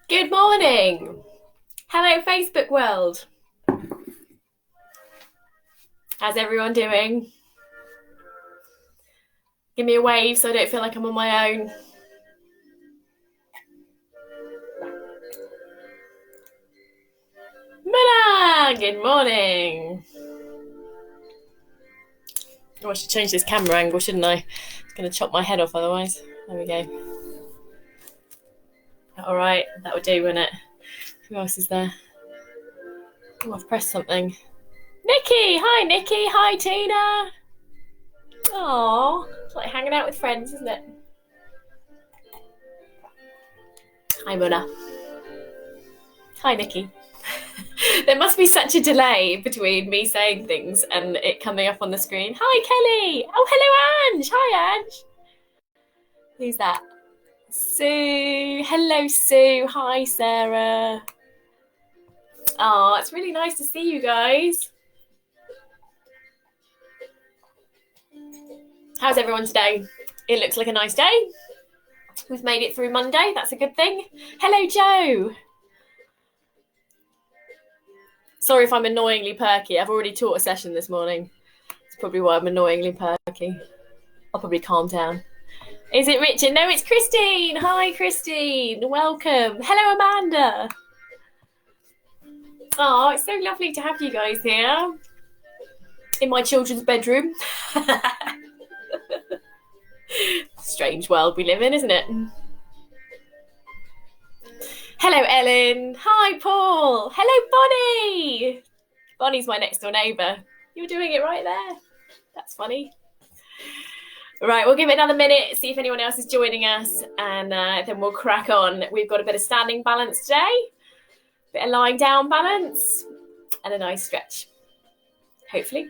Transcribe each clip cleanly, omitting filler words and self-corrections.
Good morning. Hello, Facebook world. How's everyone doing? Give me a wave so I don't feel like I'm on my own. Mona, good morning. Oh, I should change this camera angle, shouldn't I? It's going to chop my head off otherwise. There we go. All right, that would do, wouldn't it? Who else is there? Oh, I've pressed something. Nikki! Hi, Nikki. Hi, Tina. Oh, it's like hanging out with friends, isn't it? Hi, Mona. Hi, Nikki. There must be such a delay between me saying things and it coming up on the screen. Hi, Kelly. Oh, hello, Ange. Hi, Ange. Who's that? Sue. Hello, Sue. Hi, Sarah. Oh, it's really nice to see you guys. How's everyone today? It looks like a nice day. We've made it through Monday. That's a good thing. Hello, Joe. Sorry if I'm annoyingly perky. I've already taught a session this morning. It's probably why I'm annoyingly perky. I'll probably calm down. Is it Richard? No, it's Christine. Hi, Christine. Welcome. Hello, Amanda. Oh, it's so lovely to have you guys here in my children's bedroom. Strange world we live in, isn't it? Hello, Ellen. Hi, Paul. Hello, Bonnie. Bonnie's my next door neighbour. You're doing it right there. That's funny. Right, we'll give it another minute, see if anyone else is joining us, and then we'll crack on. We've got a bit of standing balance today, a bit of lying down balance, and a nice stretch, hopefully.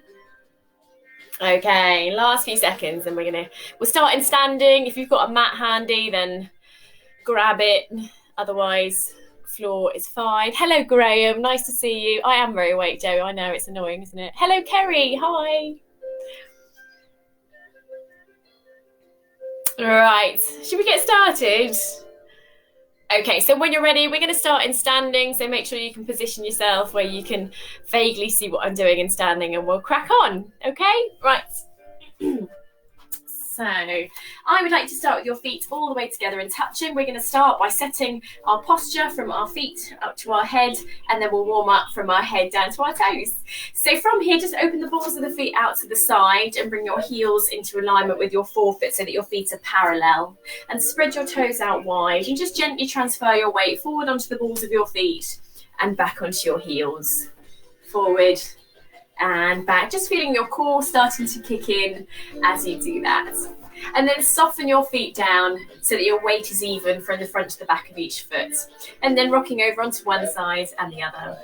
Okay, last few seconds, and we'll start in standing. If you've got a mat handy, then grab it. Otherwise, floor is fine. Hello, Graham. Nice to see you. I am very awake, Joe. I know, it's annoying, isn't it? Hello, Kerry. Hi. Right, should we get started? Okay, so when you're ready, we're going to start in standing, so make sure you can position yourself where you can vaguely see what I'm doing in standing, and we'll crack on, okay? Right. So I would like to start with your feet all the way together and touching. We're going to start by setting our posture from our feet up to our head, and then we'll warm up from our head down to our toes. So from here, just open the balls of the feet out to the side and bring your heels into alignment with your forefoot so that your feet are parallel, and spread your toes out wide and just gently transfer your weight forward onto the balls of your feet and back onto your heels. Forward and back, just feeling your core starting to kick in as you do that. And then soften your feet down so that your weight is even from the front to the back of each foot. And then rocking over onto one side and the other.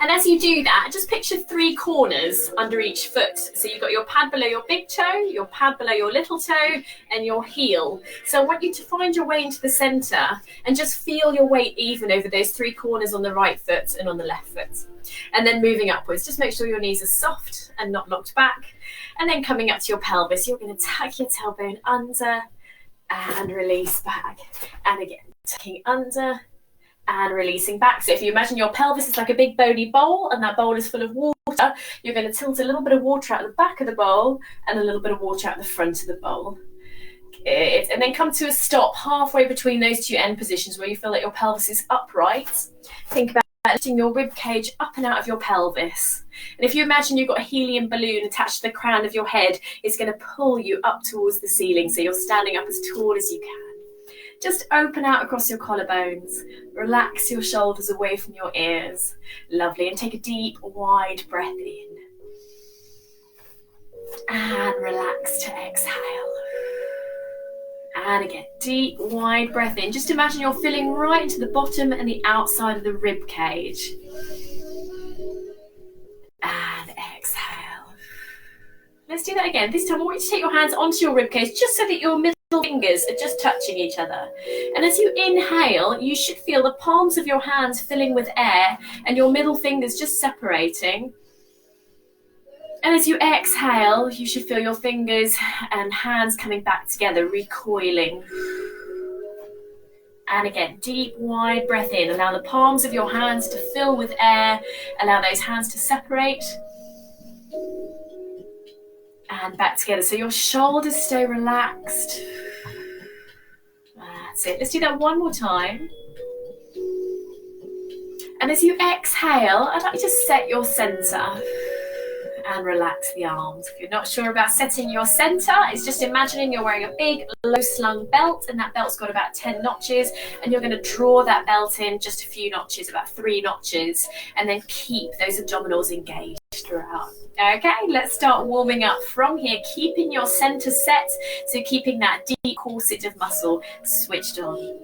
And as you do that, just picture 3 corners under each foot. So you've got your pad below your big toe, your pad below your little toe, and your heel. So I want you to find your way into the center and just feel your weight even over those 3 corners on the right foot and on the left foot. And then moving upwards, just make sure your knees are soft and not locked back. And then coming up to your pelvis, you're going to tuck your tailbone under and release back. And again, tucking under and releasing back. So if you imagine your pelvis is like a big bony bowl and that bowl is full of water, you're going to tilt a little bit of water out the back of the bowl and a little bit of water out the front of the bowl. Good. And then come to a stop halfway between those 2 end positions where you feel that your pelvis is upright. Think about lifting your rib cage up and out of your pelvis. And if you imagine you've got a helium balloon attached to the crown of your head, it's going to pull you up towards the ceiling so you're standing up as tall as you can. Just open out across your collarbones. Relax your shoulders away from your ears. Lovely. And take a deep, wide breath in. And relax to exhale. And again, deep, wide breath in. Just imagine you're filling right into the bottom and the outside of the rib cage. And exhale. Let's do that again. This time I want you to take your hands onto your rib cage just so that your middle fingers are just touching each other. And as you inhale, you should feel the palms of your hands filling with air and your middle fingers just separating. And as you exhale, you should feel your fingers and hands coming back together, recoiling. And again, deep, wide breath in. Allow the palms of your hands to fill with air. Allow those hands to separate. And back together. So your shoulders stay relaxed. That's it. Let's do that one more time. And as you exhale, I'd like you to set your center and relax the arms. If you're not sure about setting your center, it's just imagining you're wearing a big low slung belt, and that belt's got about 10 notches, and you're going to draw that belt in just a few notches, about 3 notches, and then keep those abdominals engaged throughout. Okay, let's start warming up from here, keeping your center set, so keeping that deep corset of muscle switched on.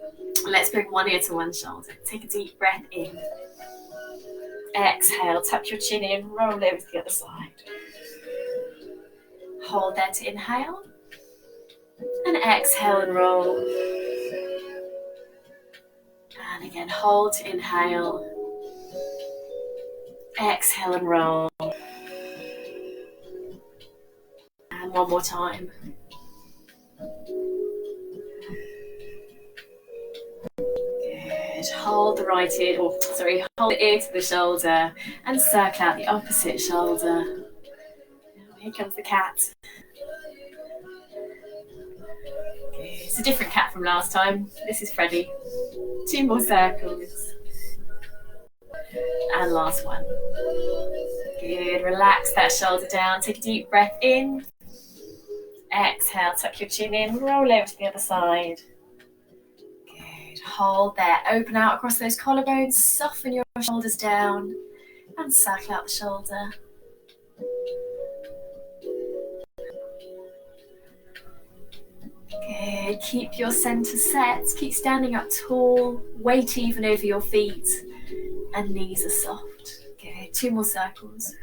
Let's bring one ear to one shoulder. Take a deep breath in. Exhale, tuck your chin in, roll over to the other side. Hold there to inhale. And exhale and roll. And again, hold to inhale. Exhale and roll. And one more time. Hold the right ear, hold the ear to the shoulder and circle out the opposite shoulder. Here comes the cat. It's a different cat from last time. This is Freddie. 2 more circles. And last one. Good, relax that shoulder down. Take a deep breath in. Exhale, tuck your chin in, roll over to the other side. Hold there, open out across those collarbones, soften your shoulders down and circle out the shoulder. Good, keep your center set, keep standing up tall, weight even over your feet and knees are soft. Good, 2 more circles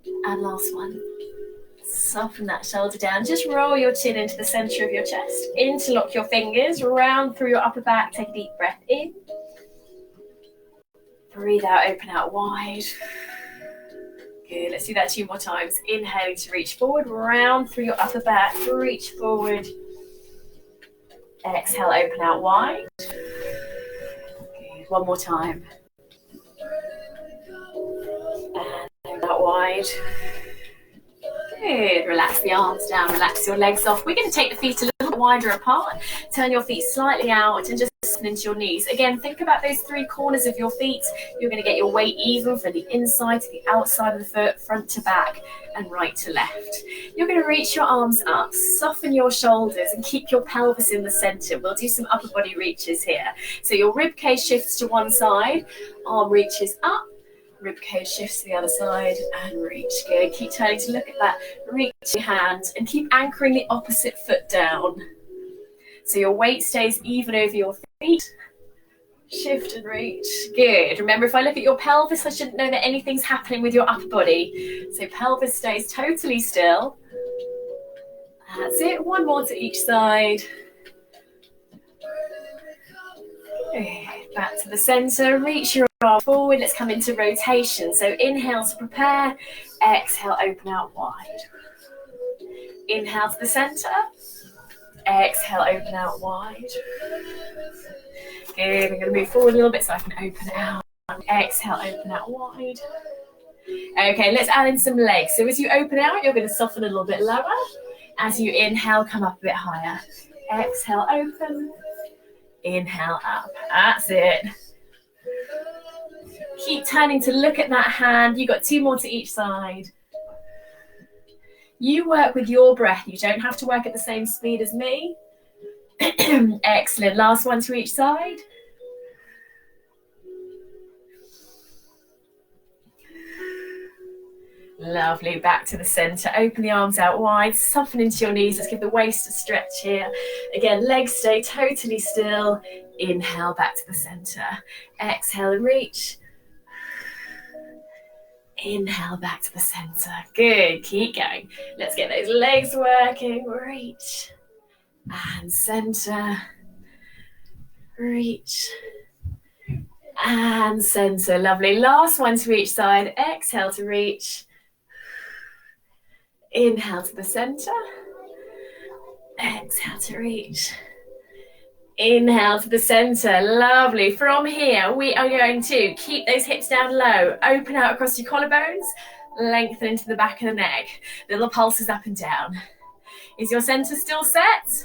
and last one. Soften that shoulder down. Just roll your chin into the center of your chest. Interlock your fingers, round through your upper back. Take a deep breath in. Breathe out, open out wide. Good, let's do that 2 more times. Inhaling to reach forward, round through your upper back, reach forward. Exhale, open out wide. Good, 1 more time. And open out wide. Good. Relax the arms down, relax your legs off. We're going to take the feet a little bit wider apart. Turn your feet slightly out and just spin into your knees. Again, think about those 3 corners of your feet. You're going to get your weight even from the inside to the outside of the foot, front to back and right to left. You're going to reach your arms up, soften your shoulders and keep your pelvis in the center. We'll do some upper body reaches here. So your rib cage shifts to one side, arm reaches up. Rib cage shifts to the other side and reach. Good. Keep turning to look at that. Reach your hand and keep anchoring the opposite foot down. So your weight stays even over your feet. Shift and reach. Good. Remember, if I look at your pelvis, I shouldn't know that anything's happening with your upper body. So pelvis stays totally still. That's it. 1 more to each side. Good. Back to the center. Reach your arm forward. Let's come into rotation. So inhale to prepare. Exhale, open out wide. Inhale to the center. Exhale, open out wide. Good. I'm going to move forward a little bit so I can open out. Exhale, open out wide. Okay, let's add in some legs. So as you open out, you're going to soften a little bit lower. As you inhale, come up a bit higher. Exhale, open. Inhale, up. That's it. Keep turning to look at that hand. You've got 2 more to each side. You work with your breath. You don't have to work at the same speed as me. Excellent. Last one to each side. Lovely. Back to the center. Open the arms out wide. Soften into your knees. Let's give the waist a stretch here. Again, legs stay totally still. Inhale, back to the center. Exhale and reach. Inhale, back to the center. Good. Keep going. Let's get those legs working. Reach. And center. Reach. And center. Lovely. Last one to each side. Exhale to reach. Inhale to the center. Exhale to reach. Inhale to the center. Lovely. From here, we are going to keep those hips down low. Open out across your collarbones. Lengthen into the back of the neck. Little pulses up and down. Is your center still set?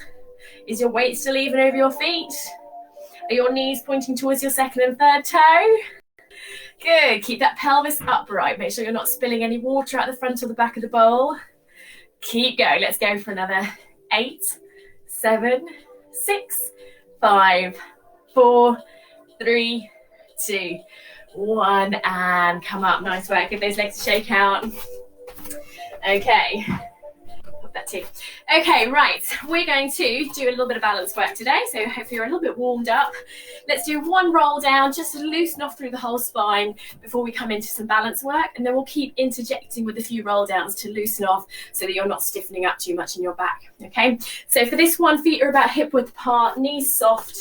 Is your weight still even over your feet? Are your knees pointing towards your second and third toe? Good. Keep that pelvis upright. Make sure you're not spilling any water out the front or the back of the bowl. Keep going. Let's go for another 8, 7, 6, 5, 4, 3, 2, 1, and come up. Nice work. Give those legs a shake out. Okay. Pop that too. Okay, right. We're going to do a little bit of balance work today. So hopefully you're a little bit warmed up. Let's do one roll down just to loosen off through the whole spine before we come into some balance work. And then we'll keep interjecting with a few roll downs to loosen off so that you're not stiffening up too much in your back. Okay. So for this one, feet are about hip width apart, knees soft.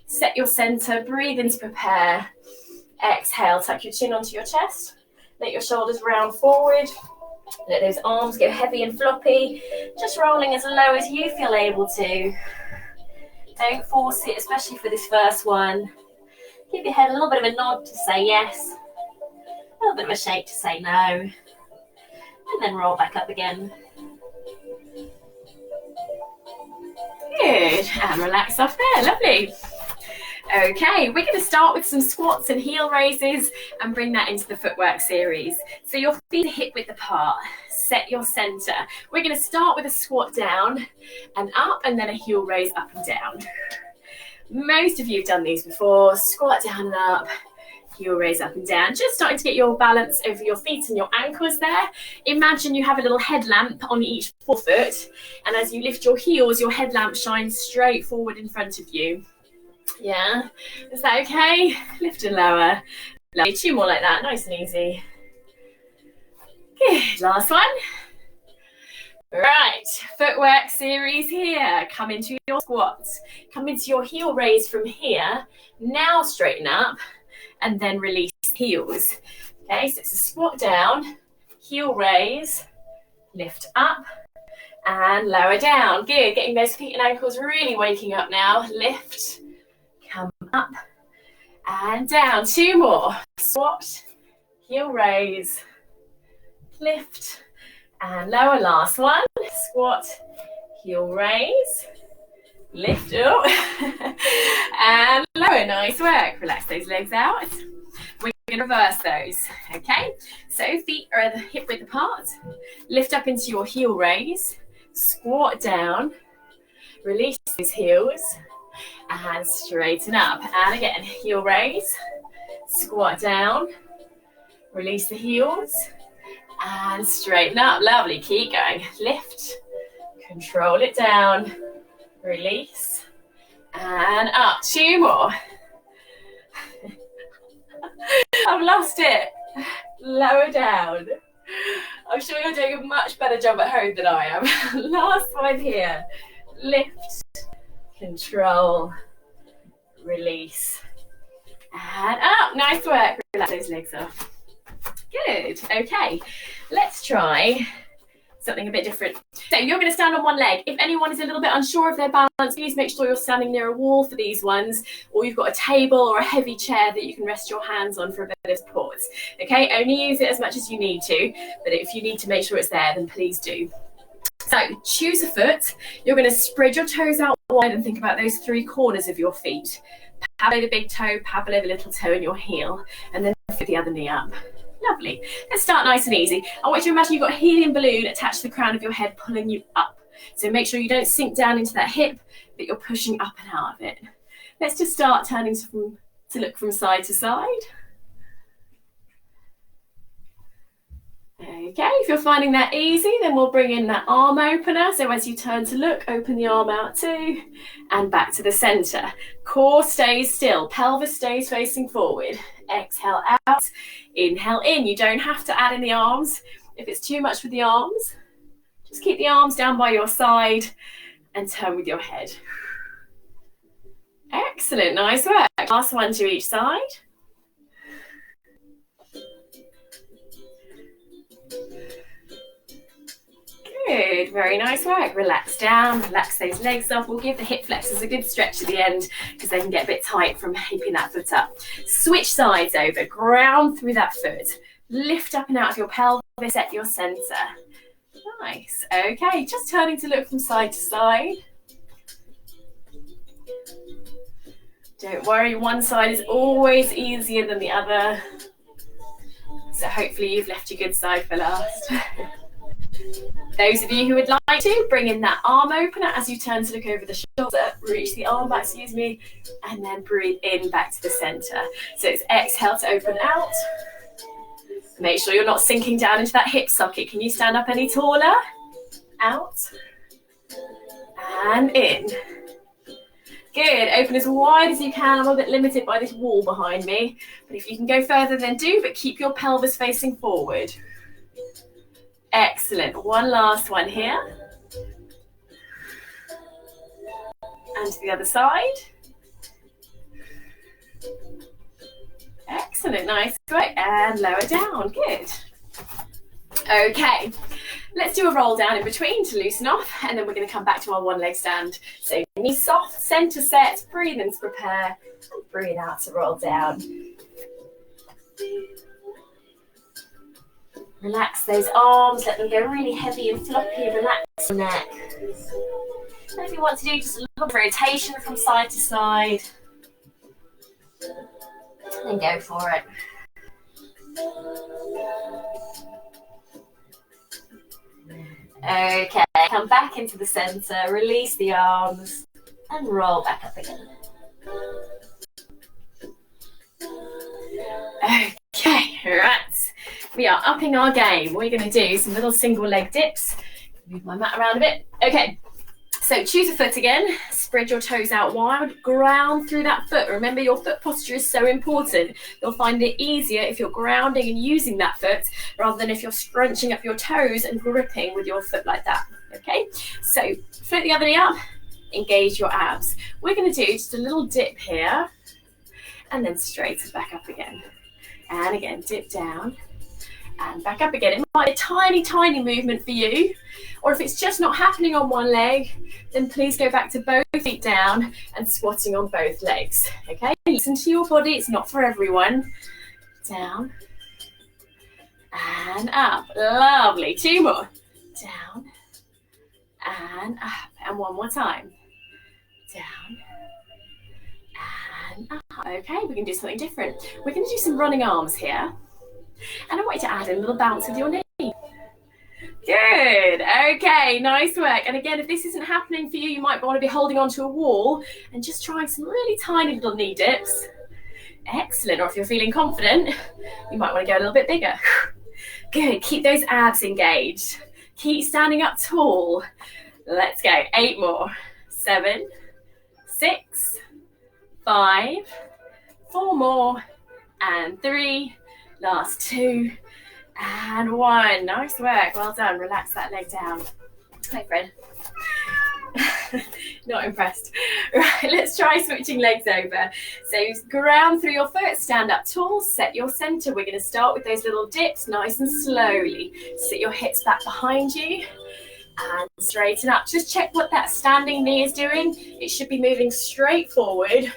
Set your center. Breathe in to prepare. Exhale, tuck your chin onto your chest. Let your shoulders round forward. Let those arms get heavy and floppy. Just rolling as low as you feel able to. Don't force it, especially for this first one. Give your head a little bit of a nod to say yes. A little bit of a shake to say no. And then roll back up again. Good. And relax off there. Lovely. Okay, we're going to start with some squats and heel raises and bring that into the footwork series. So your feet are hip width apart. Set your center. We're going to start with a squat down and up, and then a heel raise up and down. Most of you have done these before. Squat down and up, heel raise up and down. Just starting to get your balance over your feet and your ankles there. Imagine you have a little headlamp on each forefoot, and as you lift your heels, your headlamp shines straight forward in front of you. Yeah, is that okay? Lift and lower. Lovely. 2 more like that, nice and easy. Good, last one. Right, footwork series here. Come into your squats. Come into your heel raise from here. Now straighten up and then release heels. Okay, so it's a squat down, heel raise, lift up and lower down. Good, getting those feet and ankles really waking up now. Lift. Come up and down. 2 more. Squat, heel raise, lift and lower. Last one. Squat, heel raise, lift up and lower. Nice work. Relax those legs out. We're going to reverse those. Okay. So feet are at the hip width apart. Lift up into your heel raise. Squat down. Release those heels. And straighten up. And again, heel raise, squat down, release the heels, and straighten up. Lovely. Keep going. Lift, control it down, release, and up. 2 more. I've lost it. Lower down. I'm sure you're doing a much better job at home than I am. Last one here. Lift, control, release, and up. Nice work. Relax those legs off. Good. Okay, let's try something a bit different. So you're going to stand on one leg. If anyone is a little bit unsure of their balance, please make sure you're standing near a wall for these ones, or you've got a table or a heavy chair that you can rest your hands on for a bit of support. Okay, only use it as much as you need to, but if you need to make sure it's there, then please do. So choose a foot. You're going to spread your toes out wide and think about those 3 corners of your feet. Pad below the big toe, pad below the little toe in your heel, and then fit the other knee up. Lovely. Let's start nice and easy. I want you to imagine you've got a helium balloon attached to the crown of your head pulling you up. So make sure you don't sink down into that hip, but you're pushing up and out of it. Let's just start turning to look from side to side. Okay, if you're finding that easy, then we'll bring in that arm opener. So as you turn to look, open the arm out too, and back to the center. Core stays still, pelvis stays facing forward. Exhale out, inhale in. You don't have to add in the arms. If it's too much with the arms, just keep the arms down by your side and turn with your head. Excellent, nice work. Last one to each side. Good, very nice work. Relax down, relax those legs off. We'll give the hip flexors a good stretch at the end because they can get a bit tight from keeping that foot up. Switch sides over, ground through that foot. Lift up and out of your pelvis at your center. Nice. Okay, just turning to look from side to side. Don't worry, one side is always easier than the other. So hopefully you've left your good side for last. Those of you who would like to, bring in that arm opener as you turn to look over the shoulder, reach the arm back, and then breathe in back to the center. So it's exhale to open out. Make sure you're not sinking down into that hip socket. Can you stand up any taller? Out. And in. Good, open as wide as you can. I'm a bit limited by this wall behind me, but if you can go further then do, but keep your pelvis facing forward. Excellent, one last one here. And to the other side. Excellent, nice work, and lower down, good. Okay, let's do a roll down in between to loosen off, and then we're going to come back to our one leg stand. So knees soft, center set, breathe in to prepare, and breathe out to roll down. Relax those arms, let them go really heavy and floppy, relax your neck. And if you want to do just a little rotation from side to side, then go for it. Okay, come back into the center, release the arms, and roll back up again. Okay, right. We are upping our game. We're going to do some little single leg dips. Move my mat around a bit. Okay, so choose a foot again. Spread your toes out wide. Ground through that foot. Remember, your foot posture is so important. You'll find it easier if you're grounding and using that foot rather than if you're scrunching up your toes and gripping with your foot like that. Okay, so float the other knee up. Engage your abs. We're going to do just a little dip here and then straight back up again. And again, dip down. And back up again. It might be a tiny, tiny movement for you. Or if it's just not happening on one leg, then please go back to both feet down and squatting on both legs. Okay, listen to your body. It's not for everyone. Down and up. Lovely. Two more. Down and up. And one more time. Down and up. Okay, we're going to do something different. We're going to do some running arms here. And I want you to add in a little bounce with your knee. Good. Okay, nice work. And again, if this isn't happening for you, you might want to be holding onto a wall and just trying some really tiny little knee dips. Excellent. Or if you're feeling confident, you might want to go a little bit bigger. Good. Keep those abs engaged. Keep standing up tall. Let's go. 8 more. 7, 6, 5, 4 more, and 3. Last 2 and 1. Nice work. Well done. Relax that leg down. Hi, Fred. Not impressed. Right, let's try switching legs over. So ground through your foot, stand up tall, set your center. We're going to start with those little dips nice and slowly. Sit your hips back behind you and straighten up. Just check what that standing knee is doing. It should be moving straight forward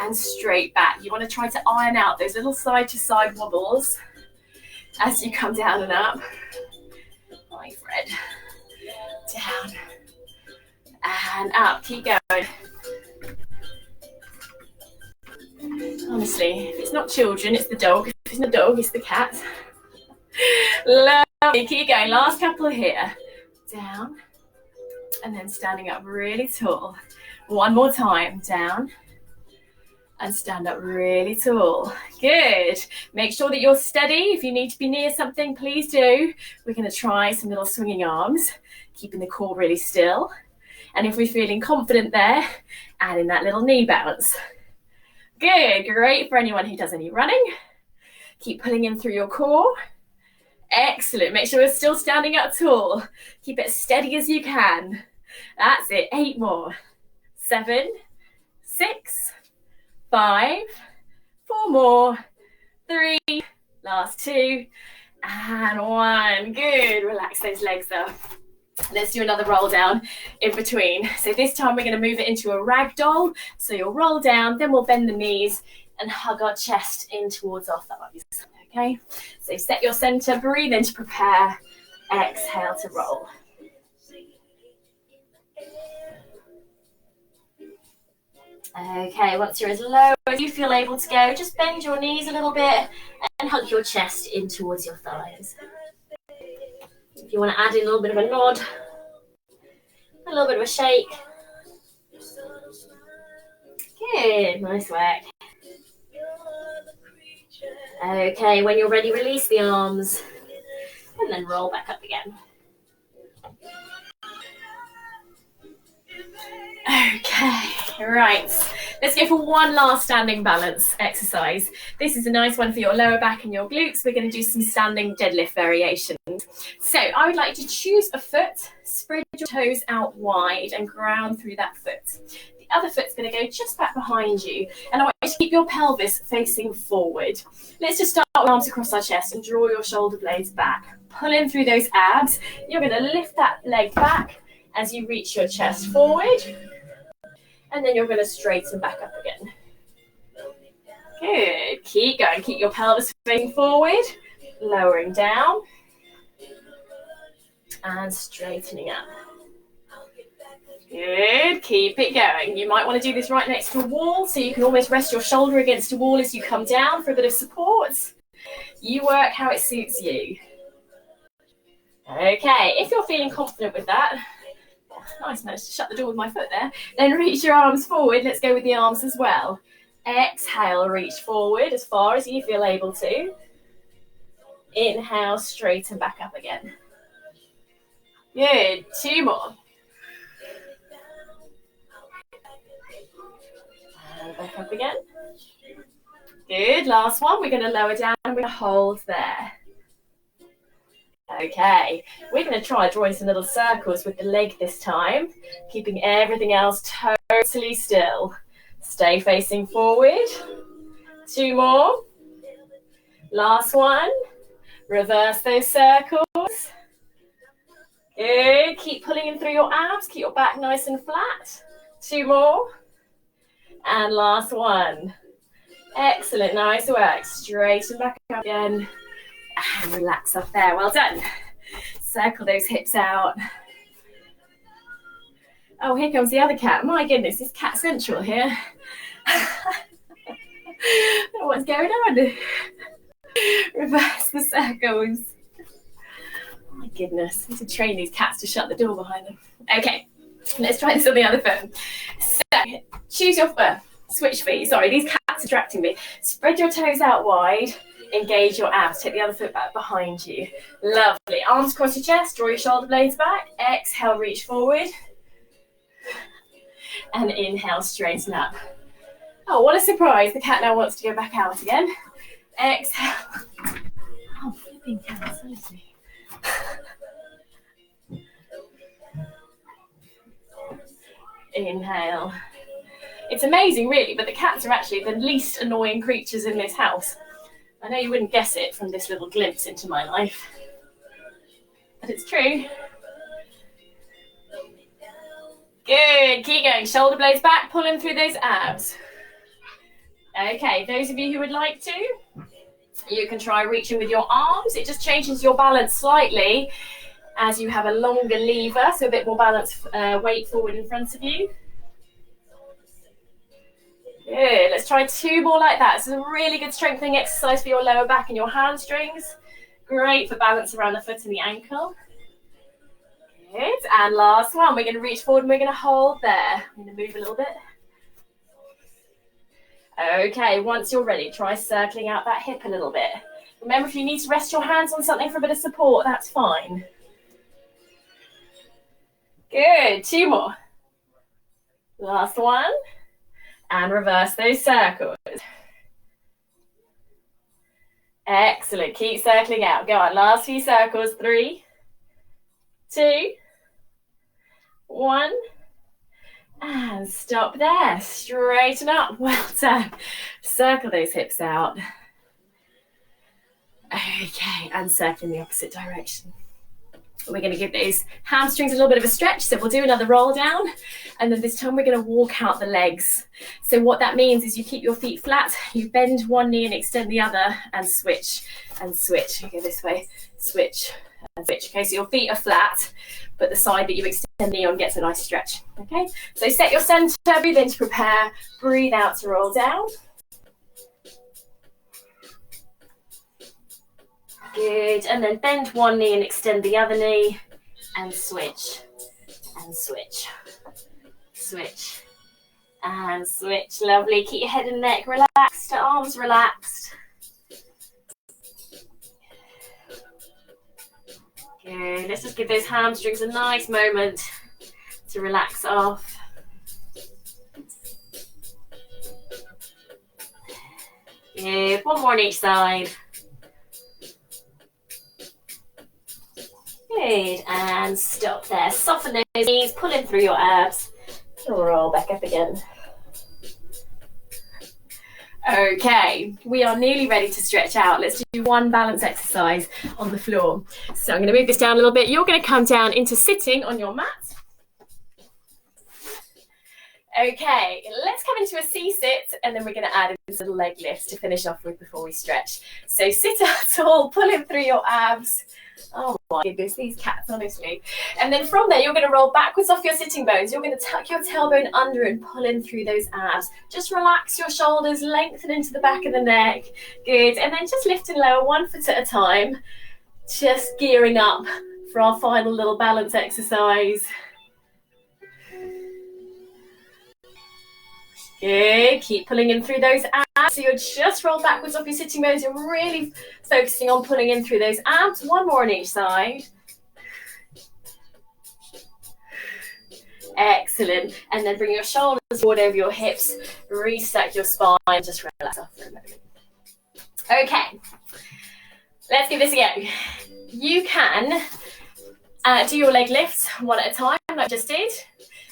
and straight back. You want to try to iron out those little side to side wobbles as you come down and up. Hi, Fred. Down and up. Keep going. Honestly, if it's not children, it's the dog. If it's not the dog, it's the cat. Lovely. Keep going. Last couple here. Down and then standing up really tall. One more time. Down and stand up really tall. Good. Make sure that you're steady. If you need to be near something, please do. We're going to try some little swinging arms, keeping the core really still. And if we're feeling confident there, add in that little knee bounce. Good. Great for anyone who does any running. Keep pulling in through your core. Excellent. Make sure we're still standing up tall. Keep it as steady as you can. That's it. 8 more. 7, 6, 5, 4 more, 3, last 2, and 1. Good. Relax those legs up. Let's do another roll down in between. So this time we're going to move it into a ragdoll. So you'll roll down, then we'll bend the knees and hug our chest in towards our thighs. Okay, so set your center, breathe in to prepare, exhale to roll. Okay, once you're as low as you feel able to go, just bend your knees a little bit and hug your chest in towards your thighs. If you want to add in a little bit of a nod, a little bit of a shake. Good, nice work. Okay, when you're ready, release the arms and then roll back up again. Okay, right. Let's go for one last standing balance exercise. This is a nice one for your lower back and your glutes. We're going to do some standing deadlift variations. So I would like to choose a foot, spread your toes out wide and ground through that foot. The other foot's going to go just back behind you. And I want you to keep your pelvis facing forward. Let's just start with arms across our chest and draw your shoulder blades back. Pull in through those abs. You're going to lift that leg back as you reach your chest forward. And then you're going to straighten back up again. Good. Keep going. Keep your pelvis facing forward. Lowering down. And straightening up. Good. Keep it going. You might want to do this right next to a wall, so you can almost rest your shoulder against a wall as you come down for a bit of support. You work how it suits you. Okay. If you're feeling confident with that, nice, managed to shut the door with my foot there. Then reach your arms forward. Let's go with the arms as well. Exhale, reach forward as far as you feel able to. Inhale, straighten back up again. Good. 2 more. And back up again. Good. Last one. We're going to lower down and we're going to hold there. Okay, we're going to try drawing some little circles with the leg this time, keeping everything else totally still. Stay facing forward. 2 more. Last one. Reverse those circles. Good. Keep pulling in through your abs. Keep your back nice and flat. 2 more. And last one. Excellent. Nice work. Straighten back up again. And relax up there. Well done. Circle those hips out. Oh, here comes the other cat. My goodness, it's cat central here. I don't know what's going on. Reverse the circles. My goodness, I need to train these cats to shut the door behind them. Okay, let's try this on the other foot. So, choose your foot. Switch feet. Sorry, these cats are distracting me. Spread your toes out wide. Engage your abs. Take the other foot back behind you. Lovely. Arms across your chest. Draw your shoulder blades back. Exhale, reach forward. And inhale, straighten up. Oh, what a surprise. The cat now wants to go back out again. Exhale. Oh, flipping cats, honestly. Inhale. It's amazing, really, but the cats are actually the least annoying creatures in this house. I know you wouldn't guess it from this little glimpse into my life, but it's true. Good, keep going. Shoulder blades back, pulling through those abs. Okay, those of you who would like to, you can try reaching with your arms. It just changes your balance slightly as you have a longer lever, so a bit more balance, weight forward in front of you. Good. Let's try 2 more like that. This is a really good strengthening exercise for your lower back and your hamstrings. Great for balance around the foot and the ankle. Good. And last one. We're going to reach forward and we're going to hold there. I'm going to move a little bit. Okay. Once you're ready, try circling out that hip a little bit. Remember, if you need to rest your hands on something for a bit of support, that's fine. Good. 2 more. Last one. And reverse those circles. Excellent. Keep circling out. Go on. Last few circles. 3, 2, 1. And stop there. Straighten up. Well done. Circle those hips out. Okay. And circle in the opposite direction. We're going to give those hamstrings a little bit of a stretch. So we'll do another roll down. And then this time we're going to walk out the legs. So what that means is you keep your feet flat, you bend one knee and extend the other, and switch and switch. You go this way, switch and switch. Okay, so your feet are flat, but the side that you extend the knee on gets a nice stretch. Okay, so set your center, breathe in to prepare, breathe out to roll down. Good, and then bend one knee and extend the other knee, and switch, and switch, switch, and switch. Lovely, keep your head and neck relaxed, arms relaxed. Good, let's just give those hamstrings a nice moment to relax off. Good, one more on each side. Good, and stop there. Soften those knees, pull in through your abs. Roll back up again. Okay, we are nearly ready to stretch out. Let's do one balance exercise on the floor. So I'm going to move this down a little bit. You're going to come down into sitting on your mat. Okay, let's come into a C-sit, and then we're going to add in this little leg lift to finish off with before we stretch. So sit up tall, pull in through your abs. Oh my goodness, these cats, honestly. And then from there, you're going to roll backwards off your sitting bones. You're going to tuck your tailbone under and pull in through those abs. Just relax your shoulders, lengthen into the back of the neck. Good. And then just lift and lower 1 foot at a time. Just gearing up for our final little balance exercise. Good, keep pulling in through those abs. So you're just roll backwards off your sitting bones. You're really focusing on pulling in through those abs. One more on each side. Excellent. And then bring your shoulders forward over your hips. Restack your spine. Just relax off for a moment. Okay, let's give this a go. You can do your leg lifts one at a time, like I just did.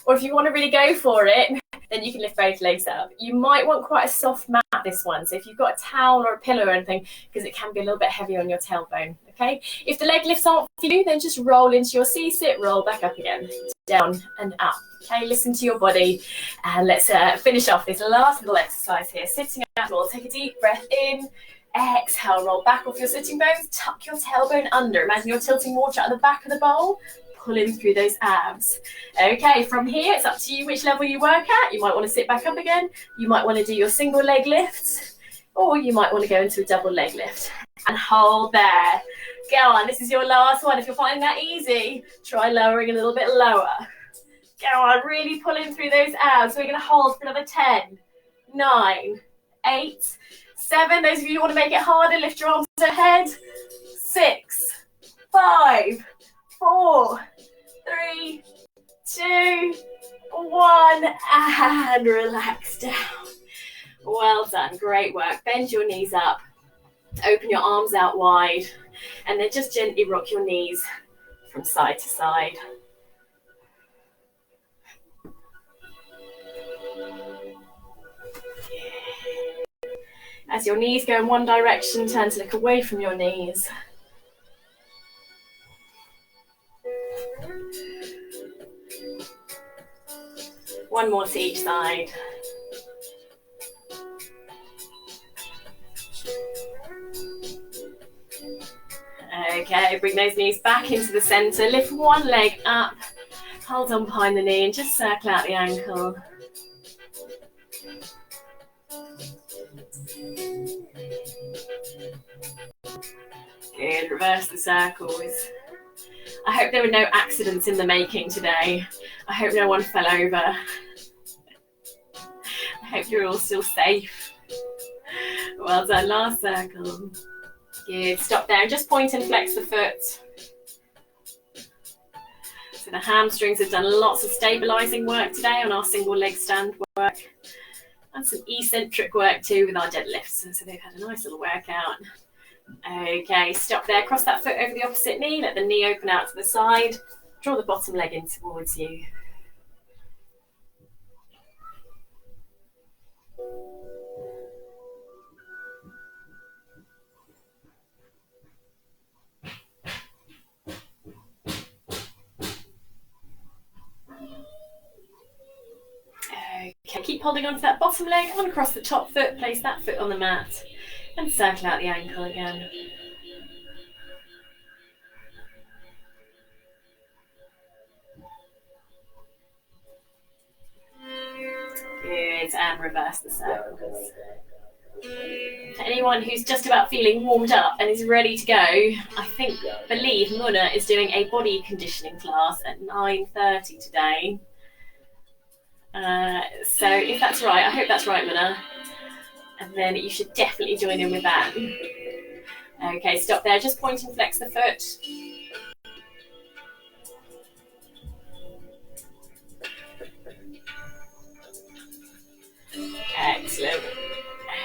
Or if you want to really go for it, then you can lift both legs up. You might want quite a soft mat, this one. So if you've got a towel or a pillow or anything, because it can be a little bit heavy on your tailbone, okay? If the leg lifts aren't for you, then just roll into your C-sit, roll back up again, down and up. Okay, listen to your body. And let's finish off this last little exercise here. Sitting up, we'll take a deep breath in. Exhale, roll back off your sitting bones, tuck your tailbone under. Imagine you're tilting water out of the back of the bowl. Pulling through those abs. Okay, from here, it's up to you which level you work at. You might want to sit back up again. You might want to do your single leg lifts, or you might want to go into a double leg lift. And hold there. Go on, this is your last one. If you're finding that easy, try lowering a little bit lower. Go on, really pulling through those abs. We're going to hold for another 10, 9, 8, 7. Those of you who want to make it harder, lift your arms ahead. 6, 5, 4, 3, 2, 1, and relax down. Well done, great work. Bend your knees up, open your arms out wide, and then just gently rock your knees from side to side. As your knees go in one direction, turn to look away from your knees. One more to each side. Okay, bring those knees back into the center. Lift one leg up, hold on behind the knee and just circle out the ankle. Good, reverse the circles. I hope there were no accidents in the making today. I hope no one fell over. I hope you're all still safe. Well done, last circle. Good, stop there and just point and flex the foot. So the hamstrings have done lots of stabilizing work today on our single leg stand work. And some eccentric work too with our deadlifts. So they've had a nice little workout. Okay, stop there, cross that foot over the opposite knee, let the knee open out to the side, draw the bottom leg in towards you. keep holding on to that bottom leg, uncross the top foot, place that foot on the mat, and circle out the ankle again. Good, and reverse the circles. For anyone who's just about feeling warmed up and is ready to go, I believe Muna is doing a body conditioning class at 9:30 today. So if that's right, I hope that's right, Muna. And then you should definitely join in with that. Okay, stop there. Just point and flex the foot. Excellent.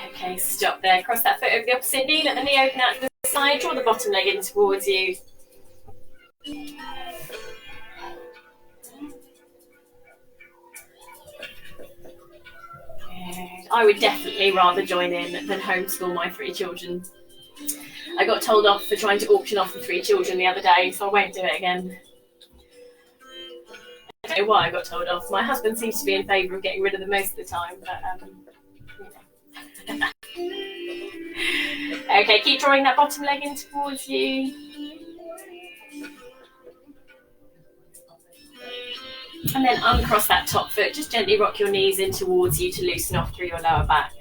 Okay, stop there. Cross that foot over the opposite knee. Let the knee open out to the side. Draw the bottom leg in towards you. I would definitely rather join in than homeschool my 3 children. I got told off for trying to auction off the 3 children the other day, so I won't do it again. I don't know why I got told off. My husband seems to be in favour of getting rid of them most of the time, but okay, keep drawing that bottom leg in towards you. And then uncross that top foot. Just gently rock your knees in towards you to loosen off through your lower back.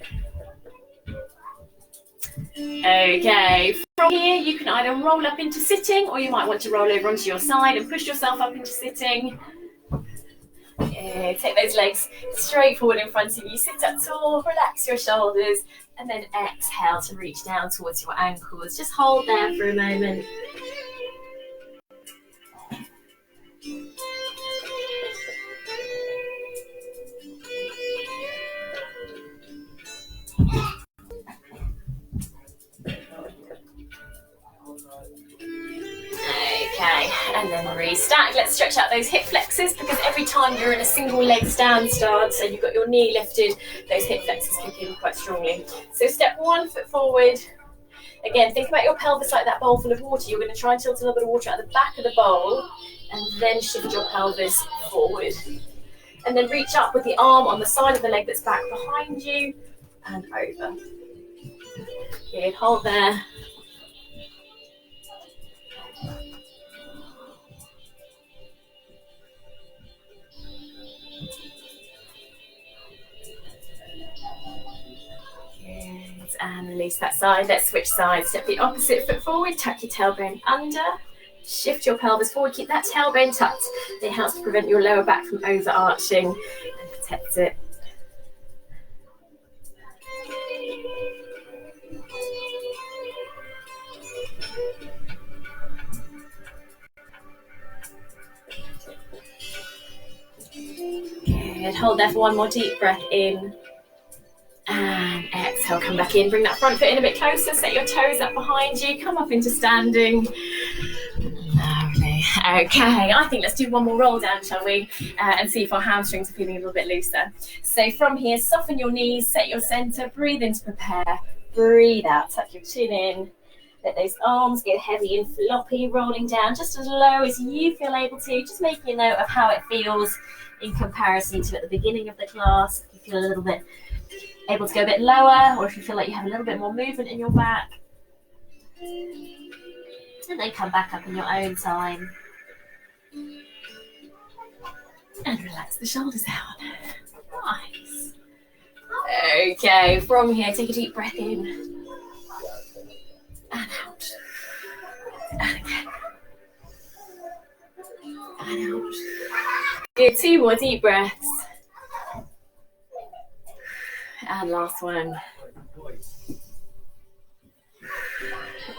Okay, from here you can either roll up into sitting, or you might want to roll over onto your side and push yourself up into sitting. Okay, take those legs straight forward in front of you. Sit up tall, relax your shoulders, and then exhale to reach down towards your ankles. Just hold there for a moment. Okay, and then restack. Let's stretch out those hip flexors, because every time you're in a single leg stand stance and you've got your knee lifted, those hip flexors kick in quite strongly. So step 1 foot forward. Again, think about your pelvis like that bowl full of water. You're going to try and tilt a little bit of water out the back of the bowl, and then shift your pelvis forward. And then reach up with the arm on the side of the leg that's back behind you and over. Good, hold there. And release that side. Let's switch sides. Step the opposite foot forward, tuck your tailbone under, shift your pelvis forward, keep that tailbone tucked. It helps to prevent your lower back from overarching and protects it. Good. Hold there for one more deep breath in. And exhale, come back in, bring that front foot in a bit closer, set your toes up behind you, come up into standing. Lovely. Okay, I think let's do one more roll down, shall we? And see if our hamstrings are feeling a little bit looser. So from here, soften your knees, set your centre, breathe in to prepare, breathe out, tuck your chin in. Let those arms get heavy and floppy, rolling down just as low as you feel able to, just making a note of how it feels in comparison to at the beginning of the class. If you feel a little bit able to go a bit lower, or if you feel like you have a little bit more movement in your back. And then come back up in your own time. And relax the shoulders out. Nice. Okay, from here, take a deep breath in. And out. And again. And out. Good, 2 more deep breaths. And last one.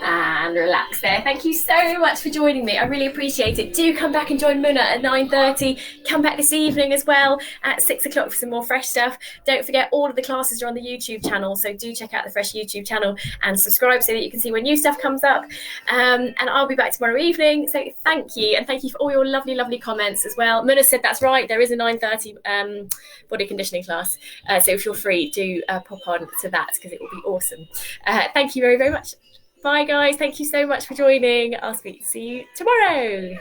And relax there. Thank you so much for joining me. I really appreciate it. Do come back and join Muna at 9:30. Come back this evening as well at 6 o'clock for some more fresh stuff. Don't forget, all of the classes are on the YouTube channel, so do check out the Fresh YouTube channel and subscribe so that you can see when new stuff comes up. And I'll be back tomorrow evening. So thank you, and thank you for all your lovely, lovely comments as well. Muna said that's right. There is a 9:30 body conditioning class. So if you're free, do pop on to that, because it will be awesome. Thank you very, very much. Bye guys, thank you so much for joining. I'll see you tomorrow.